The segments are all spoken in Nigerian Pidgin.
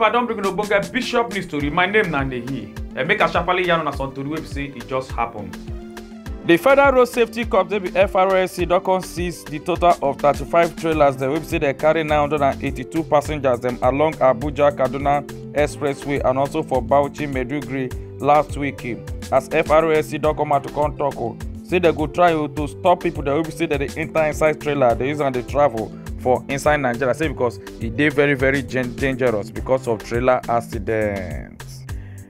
I don't bring no bunga Bishop news story. My name Nandehi. And make a sharply yarn on a son to the website. It just happened. The Federal Road Safety Corps, the FRSC, don't seize the total of 35 trailers. The website they carry 982 passengers them along Abuja Kaduna Expressway and also for Bauchi Maiduguri last week. As FRSC don't come out to talk, say they go try to stop people. They will say that they enter inside trailer, they use and they travel for inside Nigeria. Say because it is very, very dangerous because of trailer accidents.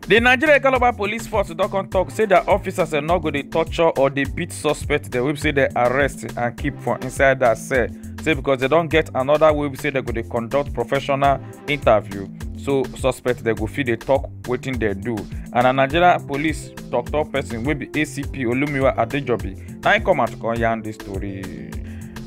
The Nigeria Calabar Police Force don't talk, say that officers are not going to torture or they beat suspects. They will say they arrest and keep for inside that cell. Say because they don't get another way, we say they're going to conduct professional interview. So suspect they go feed they talk waiting they do. And a Nigeria police talk person will be ACP Olumiwa Adejobi. Now I come out to yarn this story.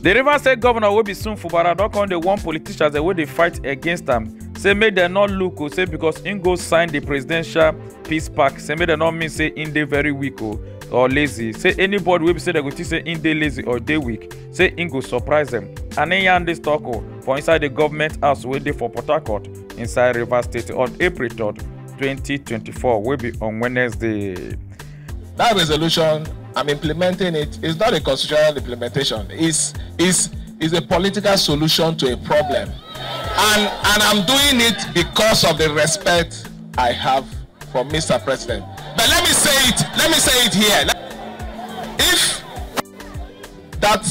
The Rivers State governor will be soon for Baradokon. They want politicians the way they fight against them. Say make them not look or say because Ingo signed the presidential peace pact. Say make them not mean say in they very weak or lazy. Say anybody will say they go to say in they lazy or they weak. Say Ingo surprise them. And then yarn this talk for inside the government house where they for Port Harcourt inside Rivers State on April 3rd, 2024 will be on Wednesday. That resolution, I'm implementing it. It's not a constitutional implementation. It's a political solution to a problem. And I'm doing it because of the respect I have for Mr. President. But let me say it here. If that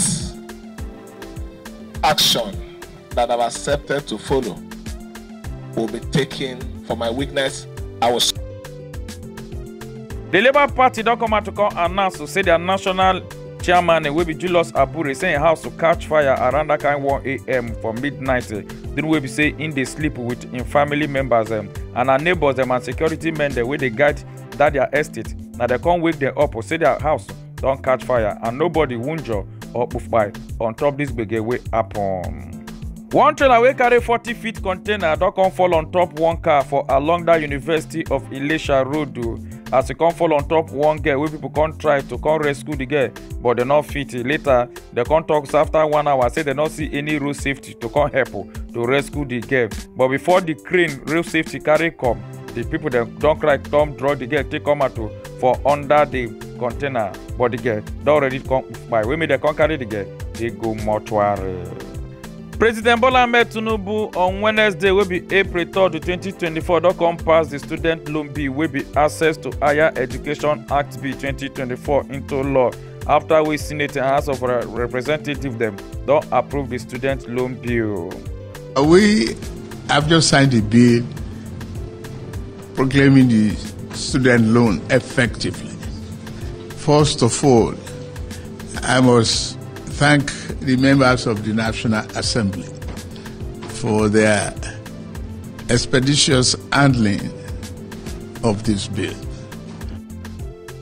action that I've accepted to follow will be taken for my weakness, I will. The Labour Party don't come out to announce to say their national chairman will be Julius Abure saying house to catch fire around that kind 1 a.m. for midnight. Then we be say in they sleep with in family members and our neighbors and security men the way they guide that their estate. Now they can't wake them up or say their house don't catch fire and nobody wunjo or poof by on top this big way upon. One trailer will carry 40 feet container don't come fall on top one car for along that University of Elisha Road. As it come fall on top one girl, where people can't try to come rescue the girl, but they not fit. Later, they can't talk after 1 hour, say they not see any road safety to come help to rescue the girl. But before the crane road safety carry come, the people that don't cry come draw the girl, take come out to for under the container. But the girl they already come by. When they can't carry the girl, they go mortuary. President Bola Ahmed Tinubu on Wednesday will be April 3rd, 2024. Don't come pass the student loan bill will be access to Higher Education Act Bill 2024 into law. After we Senate and House of Representatives them don't approve the student loan bill. We have just signed a bill proclaiming the student loan effectively. First of all, I must thank the members of the National Assembly for their expeditious handling of this bill.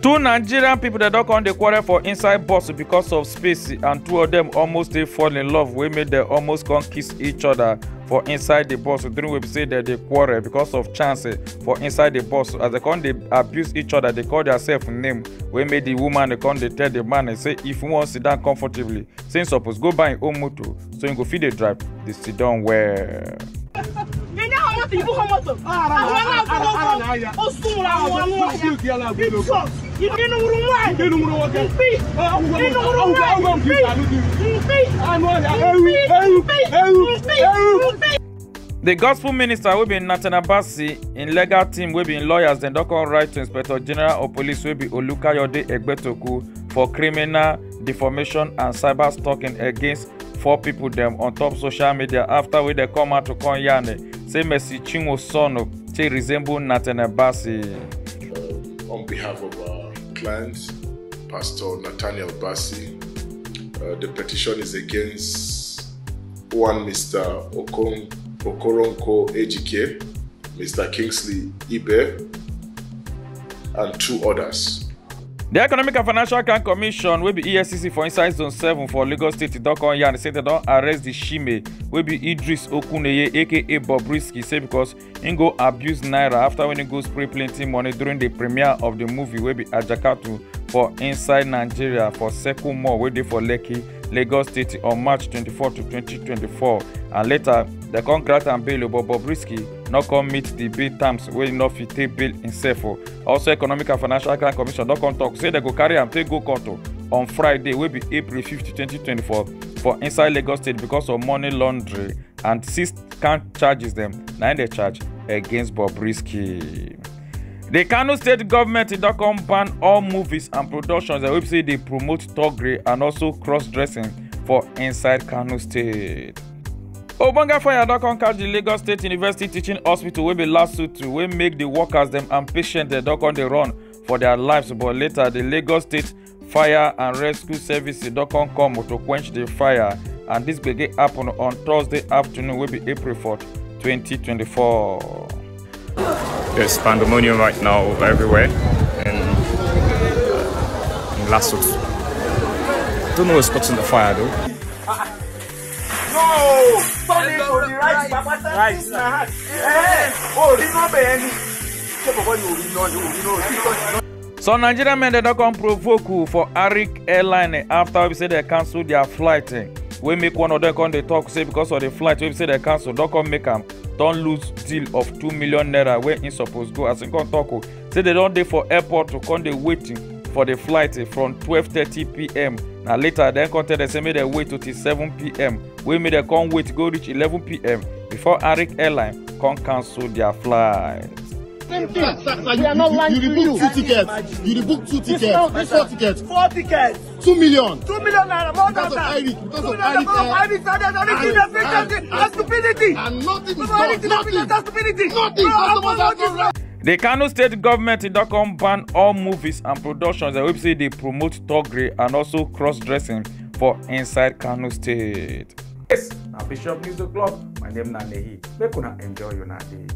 Two Nigerian people that don't come the quarrel for inside bus because of space, and two of them almost they fall in love. We made them almost come kiss each other for inside the bus. During we say that they quarrel because of chance for inside the bus. As they come they abuse each other, they call themselves name. We made the woman they come they tell the man and say if you want to sit down comfortably, saying suppose go buy your own motor so you go feed the drive. They sit down where. The gospel minister will be Nathan Abasi in legal team will be in lawyers then don't come right to Inspector General of Police will be Olukayode Egbetoku for criminal defamation and cyber stalking against 4 people them on top social media after we they come out to Konyane say Mercy Chinwo Sono to resemble Nathan Abasi. On behalf of our client, Pastor Nathaniel Bassi, the petition is against one Mr. Okoronko Ejike, Mr. Kingsley Ibe, and 2 others. The Economic and Financial Crime Commission will be EFCC for inside Zone 7 for Lagos State. They say they don't arrest the Shime will be Idris Okuneye aka Bobrisky say because he go abuse Naira after when he go spray plenty money during the premiere of the movie will be Ajakatu for inside Nigeria for second more waiting for Lekki, Lagos State on March 24 to 2024. And later, the Congress and bail but Bobrisky not come meet the bail terms wey no fit take bail himself. Also, Economic and Financial Crime Commission don come talk say they go carry am take go court on Friday wey be April 5th, 2024 for inside Lagos State because of money laundering and 6 count charges dem na im dey charge against Bobrisky. The Kano State government don come ban all movies and productions wey be say dey promote thuggery and also cross-dressing for inside Kano State. Ogbonge fire don come catch the Lagos State University Teaching Hospital wey be last suit wey make the workers dem and patients dem don come dey run for their lives, but later the Lagos State Fire and Rescue Services don come to quench the fire, and this gbege happen on Thursday afternoon wey be April 4th, 2024. There's pandemonium right now everywhere in Lasut. Don't know what's causing the fire though. No! Turn it to the right, Papa. Right. Oh, it's not any. Some Nigerian men don't come provoke for Arik Airline after we say they cancel their flight. We make one of them come they talk say because of the flight we say they cancel, don't come make them don't lose deal of 2 million naira where in supposed go. As in come talk say they don't dey for airport to come they waiting for the flight from 12:30 p.m. Now later then come tell them say make they wait till 7 p.m. We may they come wait go reach 11 p.m. before Arik Airline come cancel their flight. Sir, you are not lying. You rebooked 2 tickets. You rebooked 2 tickets. 4 tickets. 4 tickets. 2 million. 2 million naira. More than that. Because of Eric. That's stupidity. And nothing is done. That's stupidity. Nothing. The Kano State government don come ban all movies and productions that we say they promote thuggery and also cross-dressing for inside Kano State. Yes, now Bishop News O'Clock. My name is Nanehi. Make una enjoy your day.